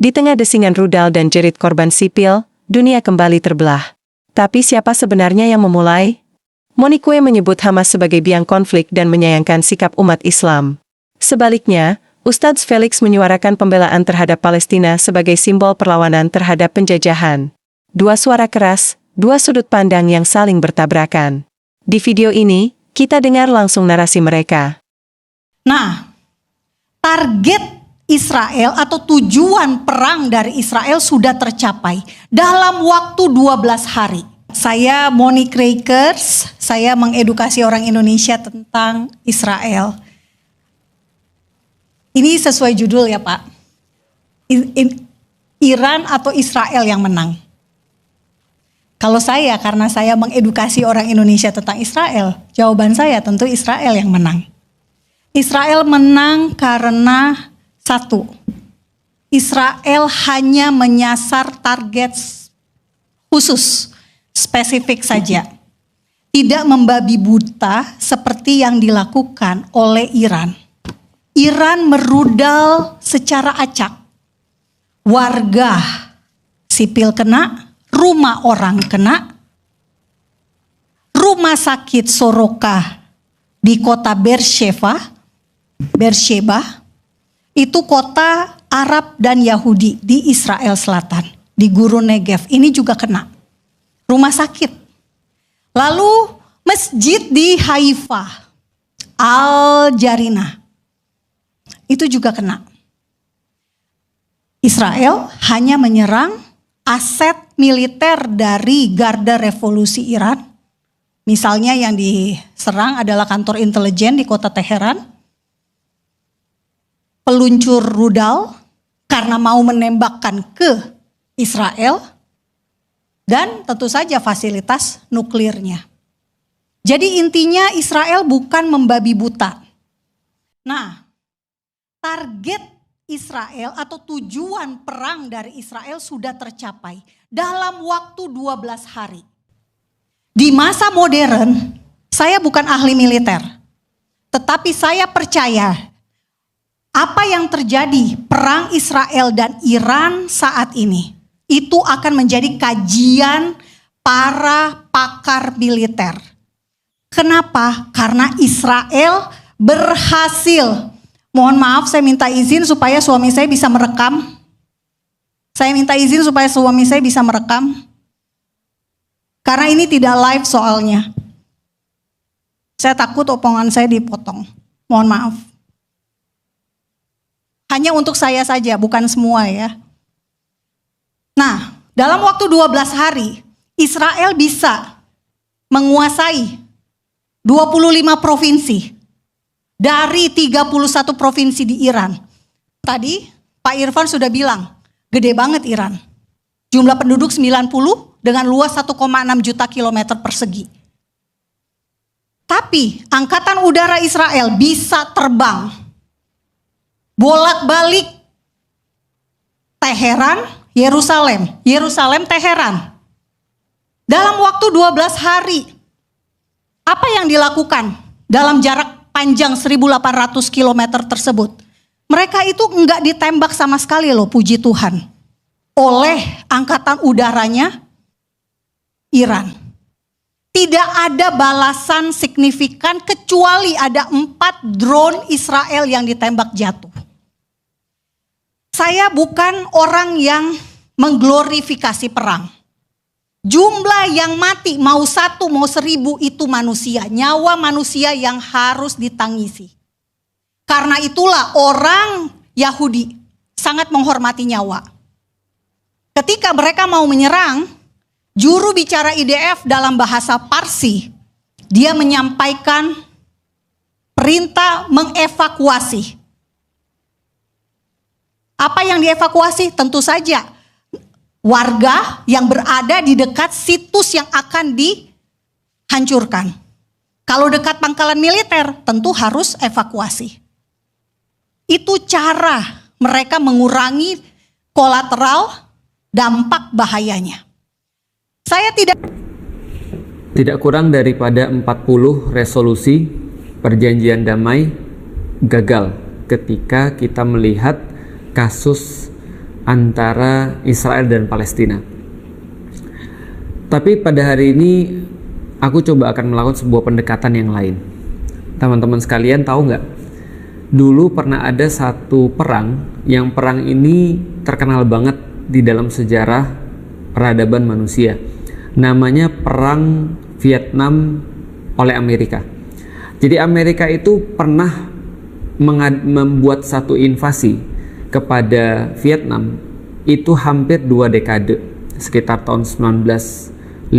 Di tengah desingan rudal dan jerit korban sipil, dunia kembali terbelah. Tapi siapa sebenarnya yang memulai? Monique menyebut Hamas sebagai biang konflik dan menyayangkan sikap umat Islam. Sebaliknya, Ustadz Felix menyuarakan pembelaan terhadap Palestina sebagai simbol perlawanan terhadap penjajahan. Dua suara keras, dua sudut pandang yang saling bertabrakan. Di video ini, kita dengar langsung narasi mereka. Nah, target Israel atau tujuan perang dari Israel sudah tercapai dalam waktu 12 hari. Saya Monique Rakers, saya mengedukasi orang Indonesia tentang Israel. Ini sesuai judul ya Pak. Iran atau Israel yang menang. Kalau saya, karena saya mengedukasi orang Indonesia tentang Israel, jawaban saya tentu Israel yang menang. Israel menang karena satu, Israel hanya menyasar target khusus, spesifik saja. Tidak membabi buta seperti yang dilakukan oleh Iran. Iran merudal secara acak. Warga sipil kena, rumah orang kena, rumah sakit Soroka di kota Beersheba, itu kota Arab dan Yahudi di Israel Selatan, di Gurun Negev, ini juga kena. Rumah sakit. Lalu masjid di Haifa, Al-Jarinah, itu juga kena. Israel hanya menyerang aset militer dari Garda Revolusi Iran. Misalnya yang diserang adalah kantor intelijen di kota Teheran. Peluncur rudal karena mau menembakkan ke Israel, dan tentu saja fasilitas nuklirnya. Jadi intinya Israel bukan membabi buta. Nah, target Israel atau tujuan perang dari Israel sudah tercapai dalam waktu 12 hari. Di masa modern, saya bukan ahli militer, tetapi saya percaya apa yang terjadi perang Israel dan Iran saat ini, itu akan menjadi kajian para pakar militer. Kenapa? Karena Israel berhasil. Mohon maaf, saya minta izin supaya suami saya bisa merekam. Saya minta izin supaya suami saya bisa merekam. Karena ini tidak live soalnya. Saya takut omongan saya dipotong. Mohon maaf. Hanya untuk saya saja, bukan semua ya. Nah, dalam waktu 12 hari, Israel bisa menguasai 25 provinsi dari 31 provinsi di Iran. Tadi Pak Irfan sudah bilang, gede banget Iran. Jumlah penduduk 90 dengan luas 1,6 juta kilometer persegi. Tapi Angkatan Udara Israel bisa terbang bolak-balik Teheran, Yerusalem, Teheran. Dalam waktu 12 hari. Apa yang dilakukan dalam jarak panjang 1.800 km tersebut? Mereka itu enggak ditembak sama sekali loh, puji Tuhan. Oleh angkatan udaranya Iran. Tidak ada balasan signifikan kecuali ada 4 drone Israel yang ditembak jatuh. Saya bukan orang yang mengglorifikasi perang. Jumlah yang mati mau 1 mau 1000 itu manusia. Nyawa manusia yang harus ditangisi. Karena itulah orang Yahudi sangat menghormati nyawa. Ketika mereka mau menyerang, juru bicara IDF dalam bahasa Parsi, dia menyampaikan perintah mengevakuasi. Apa yang dievakuasi? Tentu saja warga yang berada di dekat situs yang akan dihancurkan. Kalau dekat pangkalan militer, tentu harus evakuasi. Itu cara mereka mengurangi kolateral dampak bahayanya. Saya tidak kurang daripada 40 resolusi perjanjian damai gagal ketika kita melihat kasus antara Israel dan Palestina. Tapi pada hari ini aku coba akan melakukan sebuah pendekatan yang lain. Teman-teman sekalian tahu nggak? Dulu pernah ada satu perang yang perang ini terkenal banget di dalam sejarah peradaban manusia. Namanya Perang Vietnam oleh Amerika. Jadi Amerika itu pernah membuat satu invasi kepada Vietnam itu hampir 2 dekade, sekitar tahun 1955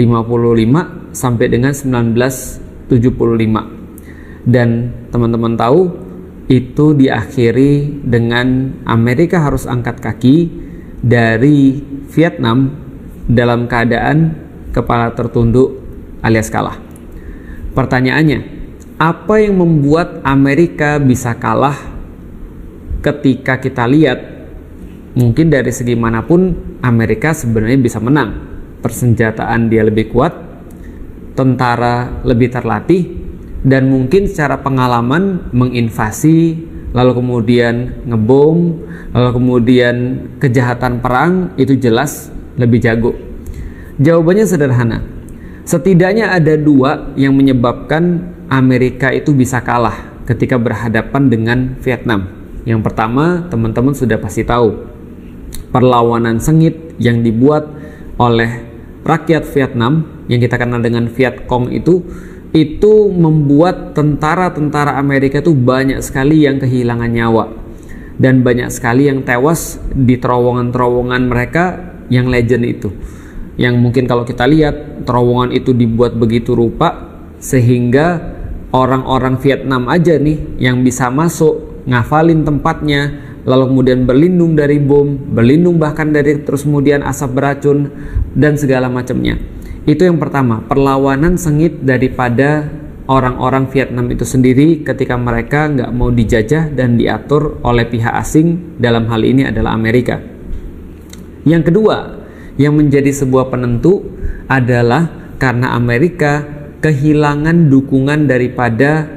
sampai dengan 1975. Dan teman-teman tahu itu diakhiri dengan Amerika harus angkat kaki dari Vietnam dalam keadaan kepala tertunduk alias kalah. Pertanyaannya, apa yang membuat Amerika bisa kalah ketika kita lihat mungkin dari segi manapun Amerika sebenarnya bisa menang. Persenjataan dia lebih kuat, tentara lebih terlatih, dan mungkin secara pengalaman menginvasi, lalu kemudian ngebom, lalu kemudian kejahatan perang itu jelas lebih jago. Jawabannya sederhana. Setidaknya ada 2 yang menyebabkan Amerika itu bisa kalah ketika berhadapan dengan Vietnam. Yang pertama, teman-teman sudah pasti tahu, perlawanan sengit yang dibuat oleh rakyat Vietnam yang kita kenal dengan Viet Cong itu membuat tentara-tentara Amerika itu banyak sekali yang kehilangan nyawa dan banyak sekali yang tewas di terowongan-terowongan mereka yang legend itu. Yang mungkin kalau kita lihat terowongan itu dibuat begitu rupa sehingga orang-orang Vietnam aja nih yang bisa masuk, ngafalin tempatnya, lalu kemudian berlindung dari bom, berlindung bahkan dari terus kemudian asap beracun dan segala macamnya. Itu yang pertama, perlawanan sengit daripada orang-orang Vietnam itu sendiri ketika mereka nggak mau dijajah dan diatur oleh pihak asing, dalam hal ini adalah Amerika. Yang kedua, yang menjadi sebuah penentu adalah karena Amerika kehilangan dukungan daripada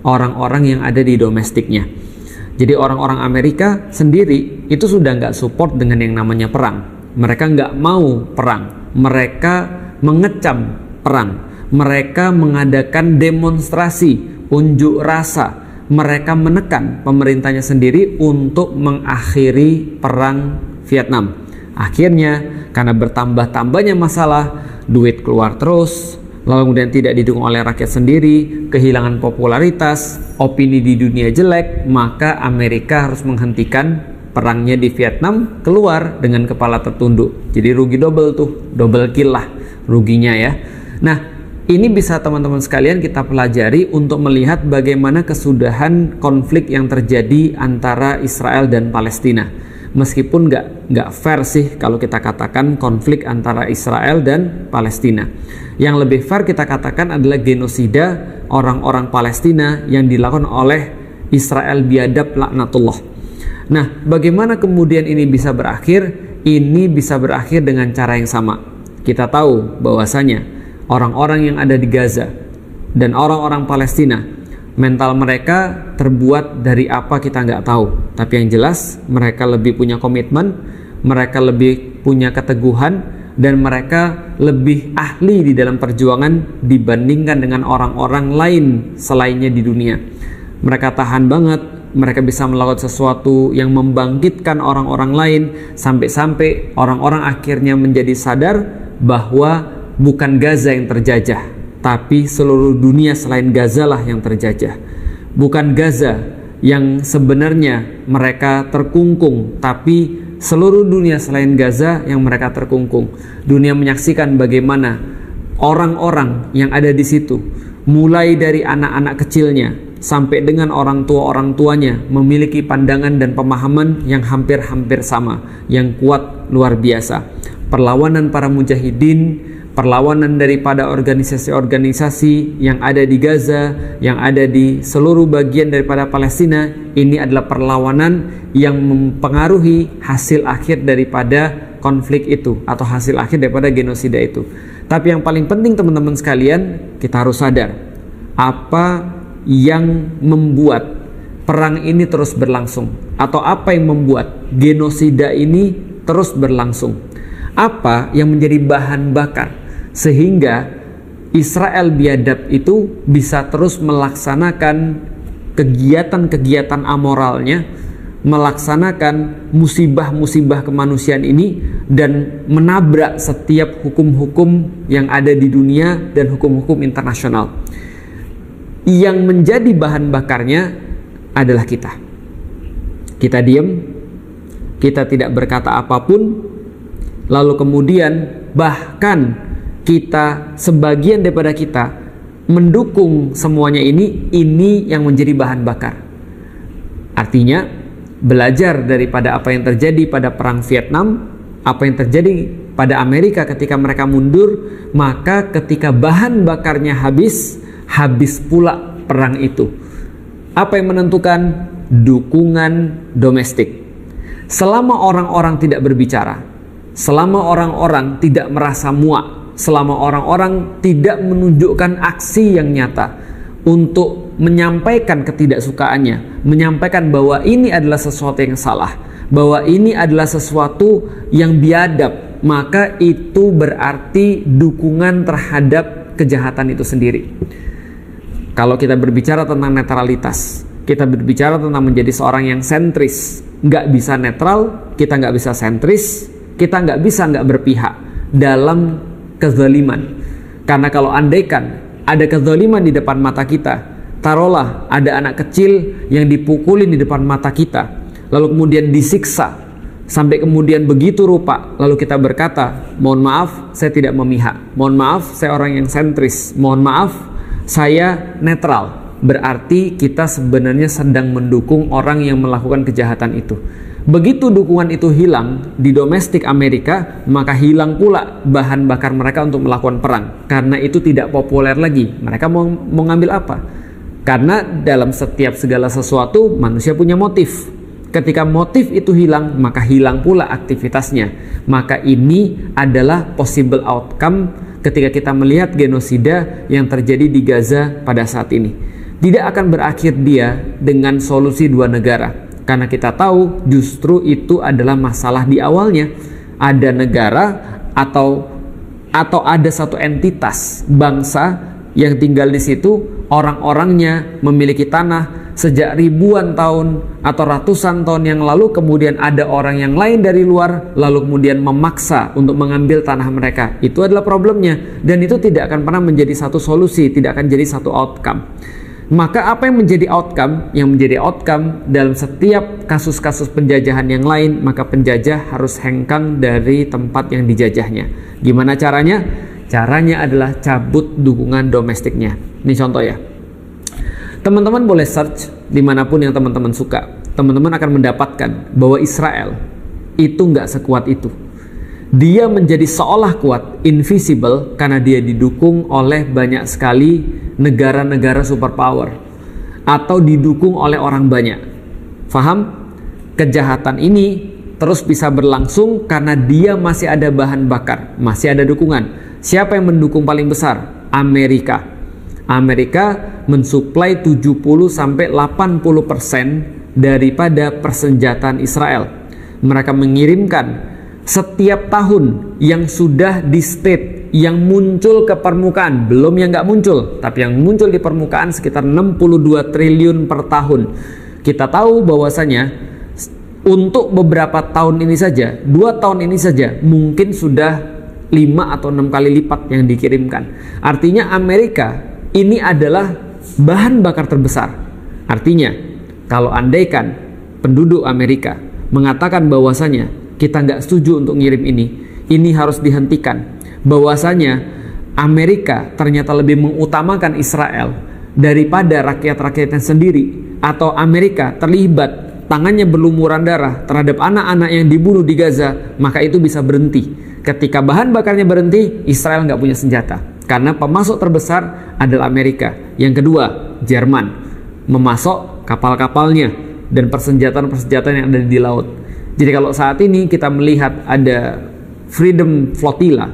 orang-orang yang ada di domestiknya. Jadi orang-orang Amerika sendiri itu sudah nggak support dengan yang namanya perang. Mereka nggak mau perang. Mereka mengecam perang. Mereka mengadakan demonstrasi, unjuk rasa. Mereka menekan pemerintahnya sendiri untuk mengakhiri perang Vietnam. Akhirnya, karena bertambah-tambahnya masalah, duit keluar terus, lalu kemudian tidak didukung oleh rakyat sendiri, kehilangan popularitas, opini di dunia jelek, maka Amerika harus menghentikan perangnya di Vietnam, keluar dengan kepala tertunduk. Jadi rugi double tuh, double kill lah ruginya ya. Nah, ini bisa teman-teman sekalian kita pelajari untuk melihat bagaimana kesudahan konflik yang terjadi antara Israel dan Palestina. Meskipun nggak fair sih kalau kita katakan konflik antara Israel dan Palestina. Yang lebih fair kita katakan adalah genosida orang-orang Palestina yang dilakukan oleh Israel biadab laknatullah. Nah, bagaimana kemudian ini bisa berakhir? Ini bisa berakhir dengan cara yang sama. Kita tahu bahwasanya orang-orang yang ada di Gaza dan orang-orang Palestina, mental mereka terbuat dari apa kita nggak tahu. Tapi yang jelas mereka lebih punya komitmen, mereka lebih punya keteguhan, dan mereka lebih ahli di dalam perjuangan dibandingkan dengan orang-orang lain selainnya di dunia. Mereka tahan banget, mereka bisa melakukan sesuatu yang membangkitkan orang-orang lain, sampai-sampai orang-orang akhirnya menjadi sadar bahwa bukan Gaza yang terjajah, tapi seluruh dunia selain Gaza lah yang terjajah. Bukan Gaza yang sebenarnya mereka terkungkung, tapi seluruh dunia selain Gaza yang mereka terkungkung. Dunia menyaksikan bagaimana orang-orang yang ada di situ, mulai dari anak-anak kecilnya sampai dengan orang tuanya, memiliki pandangan dan pemahaman yang hampir-hampir sama, yang kuat luar biasa. Perlawanan para mujahidin, perlawanan daripada organisasi-organisasi yang ada di Gaza, yang ada di seluruh bagian daripada Palestina, ini adalah perlawanan yang mempengaruhi hasil akhir daripada konflik itu, atau hasil akhir daripada genosida itu. Tapi yang paling penting teman-teman sekalian, kita harus sadar apa yang membuat perang ini terus berlangsung, atau apa yang membuat genosida ini terus berlangsung. Apa yang menjadi bahan bakar sehingga Israel biadab itu bisa terus melaksanakan kegiatan-kegiatan amoralnya, melaksanakan musibah-musibah kemanusiaan ini, dan menabrak setiap hukum-hukum yang ada di dunia dan hukum-hukum internasional. Yang menjadi bahan bakarnya adalah kita. Kita diam, kita tidak berkata apapun, lalu kemudian bahkan kita, sebagian daripada kita mendukung semuanya ini yang menjadi bahan bakar. Artinya belajar daripada apa yang terjadi pada perang Vietnam, apa yang terjadi pada Amerika ketika mereka mundur, maka ketika bahan bakarnya habis pula perang itu. Apa yang menentukan? Dukungan domestik. Selama orang-orang tidak berbicara, selama orang-orang tidak merasa muak, selama orang-orang tidak menunjukkan aksi yang nyata untuk menyampaikan ketidaksukaannya, menyampaikan bahwa ini adalah sesuatu yang salah, bahwa ini adalah sesuatu yang biadab, maka itu berarti dukungan terhadap kejahatan itu sendiri. Kalau kita berbicara tentang netralitas, kita berbicara tentang menjadi seorang yang sentris, nggak bisa netral, kita nggak bisa sentris, kita nggak bisa nggak berpihak dalam kezaliman. Karena kalau andaikan ada kezaliman di depan mata kita, taruhlah ada anak kecil yang dipukulin di depan mata kita, lalu kemudian disiksa sampai kemudian begitu rupa, lalu kita berkata, mohon maaf saya tidak memihak, mohon maaf saya orang yang sentris, mohon maaf saya netral, berarti kita sebenarnya sedang mendukung orang yang melakukan kejahatan itu. Begitu dukungan itu hilang di domestik Amerika, maka hilang pula bahan bakar mereka untuk melakukan perang. Karena itu tidak populer lagi. Mereka mau ngambil apa? Karena dalam setiap segala sesuatu manusia punya motif. Ketika motif itu hilang, maka hilang pula aktivitasnya. Maka ini adalah possible outcome ketika kita melihat genosida yang terjadi di Gaza pada saat ini. Tidak akan berakhir dia dengan solusi dua negara. Karena kita tahu justru itu adalah masalah di awalnya. Ada negara atau ada satu entitas bangsa yang tinggal di situ, orang-orangnya memiliki tanah sejak ribuan tahun atau ratusan tahun yang lalu, kemudian ada orang yang lain dari luar lalu kemudian memaksa untuk mengambil tanah mereka. Itu adalah problemnya, dan itu tidak akan pernah menjadi satu solusi, tidak akan jadi satu outcome. Maka apa yang menjadi outcome? Yang menjadi outcome dalam setiap kasus-kasus penjajahan yang lain, maka penjajah harus hengkang dari tempat yang dijajahnya. Gimana caranya? Caranya adalah cabut dukungan domestiknya. Ini contoh ya. Teman-teman boleh search dimanapun yang teman-teman suka. Teman-teman akan mendapatkan bahwa Israel itu nggak sekuat itu. Dia menjadi seolah kuat, invisible, karena dia didukung oleh banyak sekali negara-negara superpower atau didukung oleh orang banyak. Faham? Kejahatan ini terus bisa berlangsung karena dia masih ada bahan bakar, masih ada dukungan. Siapa yang mendukung paling besar? Amerika. Amerika mensuplai 70-80% daripada persenjataan Israel. Mereka mengirimkan setiap tahun yang sudah di state, yang muncul ke permukaan, belum yang nggak muncul, tapi yang muncul di permukaan sekitar 62 triliun per tahun. Kita tahu bahwasanya untuk beberapa tahun ini saja, 2 tahun ini saja, mungkin sudah 5 atau 6 kali lipat yang dikirimkan. Artinya Amerika ini adalah bahan bakar terbesar. Artinya kalau andaikan penduduk Amerika mengatakan bahwasanya kita nggak setuju untuk ngirim ini harus dihentikan. Bahwasanya Amerika ternyata lebih mengutamakan Israel daripada rakyat-rakyatnya sendiri, atau Amerika terlibat tangannya berlumuran darah terhadap anak-anak yang dibunuh di Gaza, maka itu bisa berhenti. Ketika bahan bakarnya berhenti, Israel nggak punya senjata. Karena pemasok terbesar adalah Amerika. Yang kedua, Jerman memasok kapal-kapalnya dan persenjataan-persenjataan yang ada di laut. Jadi kalau saat ini kita melihat ada Freedom Flotilla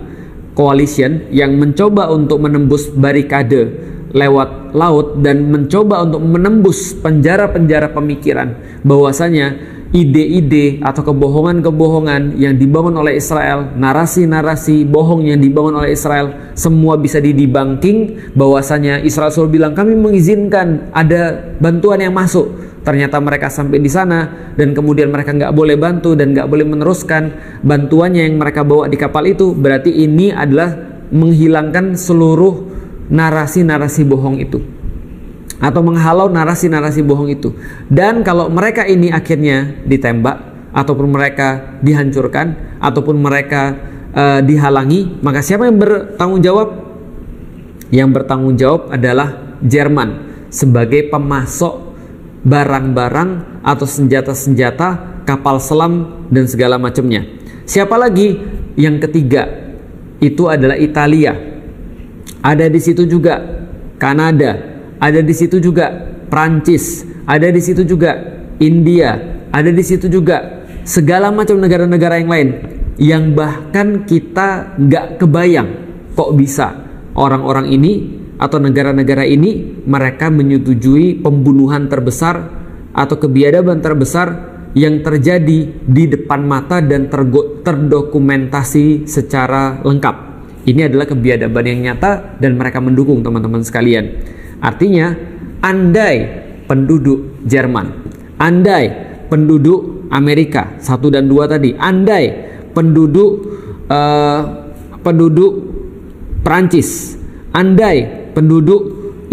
Coalition yang mencoba untuk menembus barikade lewat laut dan mencoba untuk menembus penjara-penjara pemikiran, bahwasanya ide-ide atau kebohongan-kebohongan yang dibangun oleh Israel, narasi-narasi bohong yang dibangun oleh Israel, semua bisa didebunking. Bahwasanya Israel selalu bilang kami mengizinkan ada bantuan yang masuk, ternyata mereka sampai di sana dan kemudian mereka nggak boleh bantu dan nggak boleh meneruskan bantuannya yang mereka bawa di kapal itu. Berarti ini adalah menghilangkan seluruh narasi-narasi bohong itu, atau menghalau narasi-narasi bohong itu. Dan kalau mereka ini akhirnya ditembak, ataupun mereka dihancurkan, ataupun mereka dihalangi, maka siapa yang bertanggung jawab? Yang bertanggung jawab adalah Jerman sebagai pemasok barang-barang atau senjata-senjata, kapal selam dan segala macamnya. Siapa lagi? Yang ketiga itu adalah Italia. Ada di situ juga Kanada, ada di situ juga Prancis, ada di situ juga India, ada di situ juga segala macam negara-negara yang lain, yang bahkan kita nggak kebayang kok bisa orang-orang ini atau negara-negara ini mereka menyetujui pembunuhan terbesar atau kebiadaban terbesar yang terjadi di depan mata dan terdokumentasi secara lengkap. Ini adalah kebiadaban yang nyata dan mereka mendukung, teman-teman sekalian. Artinya, andai penduduk Jerman, andai penduduk Amerika 1 dan 2 tadi, andai penduduk Prancis, andai penduduk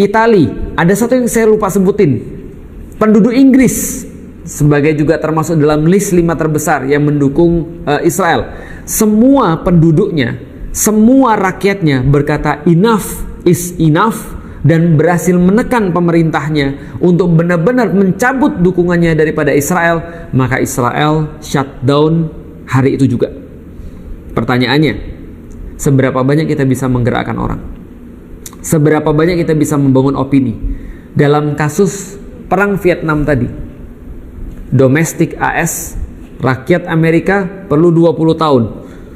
Itali, ada satu yang saya lupa sebutin, penduduk Inggris sebagai juga termasuk dalam list 5 terbesar yang mendukung Israel. Semua penduduknya, semua rakyatnya berkata enough is enough dan berhasil menekan pemerintahnya untuk benar-benar mencabut dukungannya daripada Israel, maka Israel shutdown hari itu juga. Pertanyaannya, seberapa banyak kita bisa menggerakkan orang? Seberapa banyak kita bisa membangun opini? Dalam kasus perang Vietnam tadi, domestik AS, rakyat Amerika perlu 20 tahun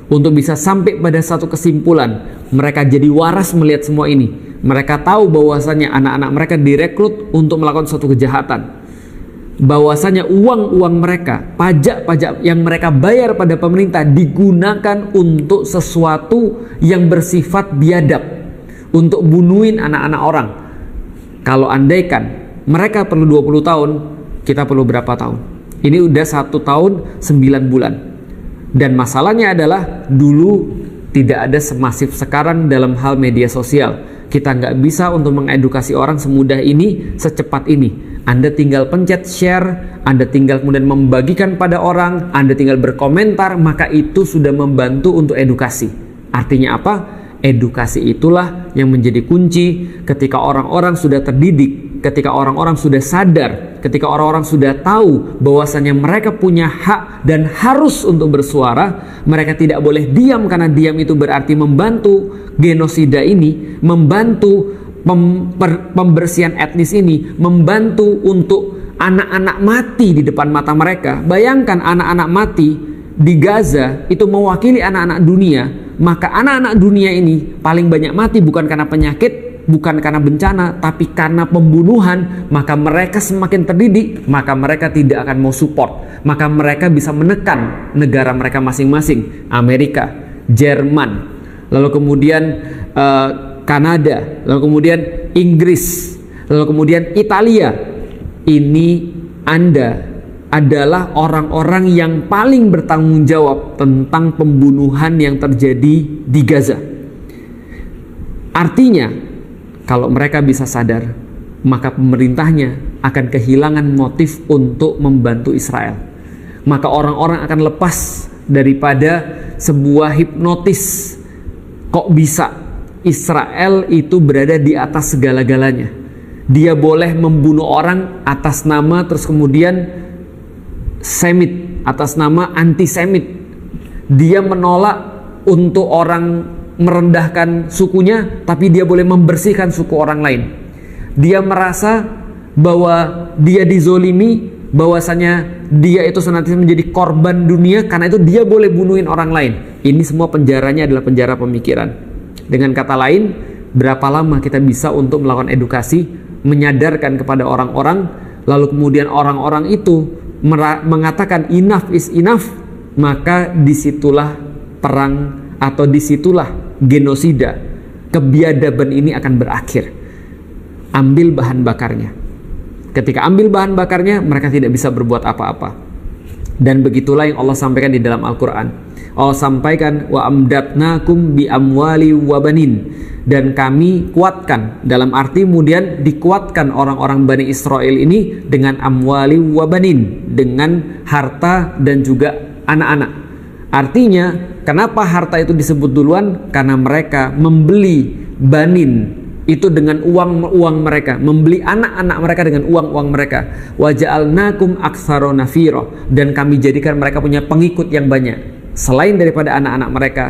untuk bisa sampai pada satu kesimpulan. Mereka jadi waras melihat semua ini. Mereka tahu bahwasanya anak-anak mereka direkrut untuk melakukan suatu kejahatan, bahwasanya uang-uang mereka, pajak-pajak yang mereka bayar pada pemerintah digunakan untuk sesuatu yang bersifat biadab, untuk bunuhin anak-anak orang. Kalau andaikan mereka perlu 20 tahun, kita perlu berapa tahun? Ini udah 1 tahun 9 bulan. Dan masalahnya adalah dulu tidak ada semasif sekarang dalam hal media sosial. Kita nggak bisa untuk mengedukasi orang semudah ini, secepat ini. Anda tinggal pencet share, Anda tinggal kemudian membagikan pada orang, Anda tinggal berkomentar, maka itu sudah membantu untuk edukasi. Artinya apa? Edukasi itulah yang menjadi kunci ketika orang-orang sudah terdidik, ketika orang-orang sudah sadar, ketika orang-orang sudah tahu bahwasannya mereka punya hak dan harus untuk bersuara. Mereka tidak boleh diam, karena diam itu berarti membantu genosida ini, membantu pembersihan etnis ini, membantu untuk anak-anak mati di depan mata mereka. Bayangkan anak-anak mati di Gaza itu mewakili anak-anak dunia. Maka anak-anak dunia ini paling banyak mati bukan karena penyakit, bukan karena bencana, tapi karena pembunuhan. Maka mereka semakin terdidik, maka mereka tidak akan mau support, maka mereka bisa menekan negara mereka masing-masing. Amerika, Jerman, lalu kemudian Kanada, lalu kemudian Inggris, lalu kemudian Italia. Ini Anda adalah orang-orang yang paling bertanggung jawab tentang pembunuhan yang terjadi di Gaza. Artinya, kalau mereka bisa sadar, maka pemerintahnya akan kehilangan motif untuk membantu Israel. Maka orang-orang akan lepas daripada sebuah hipnotis. Kok bisa Israel itu berada di atas segala-galanya? Dia boleh membunuh orang atas nama, terus kemudian Semit, atas nama antisemit. Dia menolak untuk orang merendahkan sukunya, tapi dia boleh membersihkan suku orang lain. Dia merasa bahwa dia dizolimi, bahwasanya dia itu senantiasa menjadi korban dunia, karena itu dia boleh bunuhin orang lain. Ini semua penjaranya adalah penjara pemikiran. Dengan kata lain, berapa lama kita bisa untuk melakukan edukasi, menyadarkan kepada orang-orang, lalu kemudian orang-orang itu mengatakan enough is enough, maka disitulah perang atau disitulah genosida, kebiadaban ini akan berakhir. Ambil bahan bakarnya. Ketika ambil bahan bakarnya, mereka tidak bisa berbuat apa-apa. Dan begitulah yang Allah sampaikan di dalam Al-Quran. Allah sampaikan, wa amdatnakum bi amwali wa banin, dan kami kuatkan, dalam arti kemudian dikuatkan orang-orang Bani Israel ini dengan amwali wa banin, dengan harta dan juga anak-anak. Artinya, kenapa harta itu disebut duluan? Karena mereka membeli banin itu dengan uang mereka, membeli anak-anak mereka dengan uang mereka. Wa ja'alnakum aktsara nafira, dan kami jadikan mereka punya pengikut yang banyak. Selain daripada anak-anak mereka,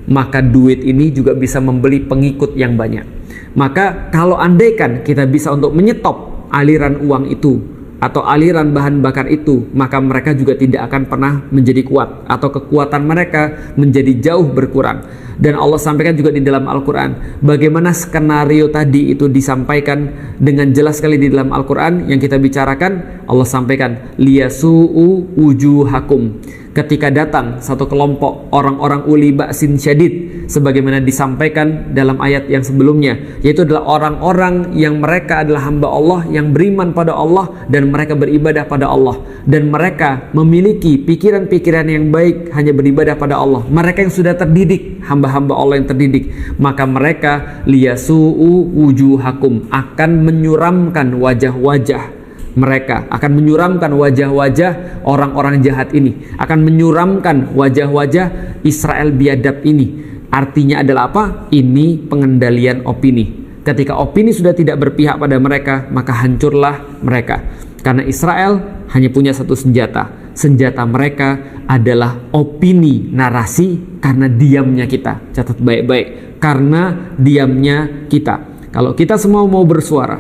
maka duit ini juga bisa membeli pengikut yang banyak. Maka kalau andaikan kita bisa untuk menyetop aliran uang itu atau aliran bahan bakar itu, maka mereka juga tidak akan pernah menjadi kuat, atau kekuatan mereka menjadi jauh berkurang. Dan Allah sampaikan juga di dalam Al-Quran bagaimana skenario tadi itu disampaikan dengan jelas sekali di dalam Al-Quran yang kita bicarakan. Allah sampaikan liyasu'u wujuhakum, ketika datang satu kelompok orang-orang uli ba'sin syadid, sebagaimana disampaikan dalam ayat yang sebelumnya, yaitu adalah orang-orang yang mereka adalah hamba Allah yang beriman pada Allah dan mereka beribadah pada Allah, dan mereka memiliki pikiran-pikiran yang baik, hanya beribadah pada Allah. Mereka yang sudah terdidik, hamba-hamba Allah yang terdidik, maka mereka liyasu'u wujuhakum, akan menyuramkan wajah-wajah mereka, akan menyuramkan wajah-wajah orang-orang jahat ini, akan menyuramkan wajah-wajah Israel biadab ini. Artinya adalah apa? Ini pengendalian opini. Ketika opini sudah tidak berpihak pada mereka, maka hancurlah mereka. Karena Israel hanya punya satu senjata. Senjata mereka adalah opini, narasi, karena diamnya kita. Catat baik-baik, karena diamnya kita. Kalau kita semua mau bersuara,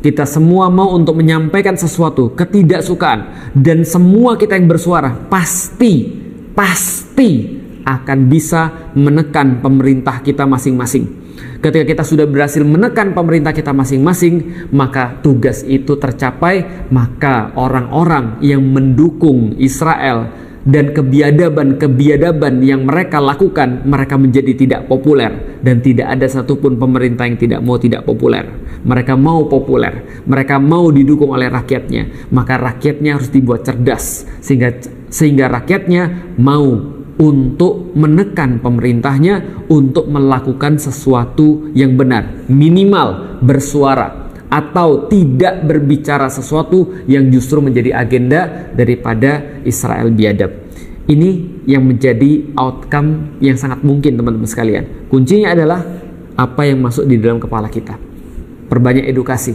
kita semua mau untuk menyampaikan sesuatu ketidaksukaan, dan semua kita yang bersuara pasti akan bisa menekan pemerintah kita masing-masing. Ketika kita sudah berhasil menekan pemerintah kita masing-masing, maka tugas itu tercapai. Maka orang-orang yang mendukung Israel dan kebiadaban yang mereka lakukan, mereka menjadi tidak populer. Dan tidak ada satupun pemerintah yang tidak mau tidak populer. Mereka mau populer, mereka mau didukung oleh rakyatnya. Maka rakyatnya harus dibuat cerdas, sehingga rakyatnya mau untuk menekan pemerintahnya untuk melakukan sesuatu yang benar, minimal bersuara atau tidak berbicara sesuatu yang justru menjadi agenda daripada Israel biadab. Ini yang menjadi outcome yang sangat mungkin, teman-teman sekalian. Kuncinya adalah apa yang masuk di dalam kepala kita. Perbanyak edukasi,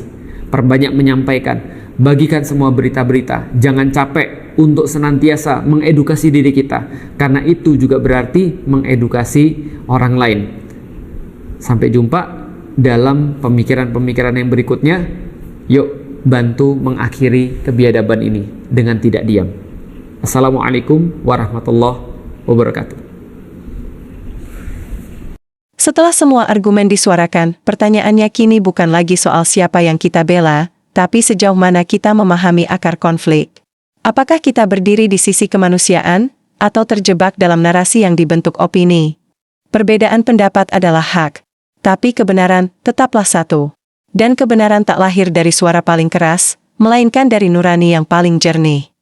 perbanyak menyampaikan, bagikan semua berita-berita. Jangan capek untuk senantiasa mengedukasi diri kita, karena itu juga berarti mengedukasi orang lain. Sampai jumpa dalam pemikiran-pemikiran yang berikutnya. Yuk bantu mengakhiri kebiadaban ini dengan tidak diam. Assalamualaikum warahmatullahi wabarakatuh. Setelah semua argumen disuarakan, pertanyaannya kini bukan lagi soal siapa yang kita bela, tapi sejauh mana kita memahami akar konflik. Apakah kita berdiri di sisi kemanusiaan, atau terjebak dalam narasi yang dibentuk opini? Perbedaan pendapat adalah hak, tapi kebenaran tetaplah satu. Dan kebenaran tak lahir dari suara paling keras, melainkan dari nurani yang paling jernih.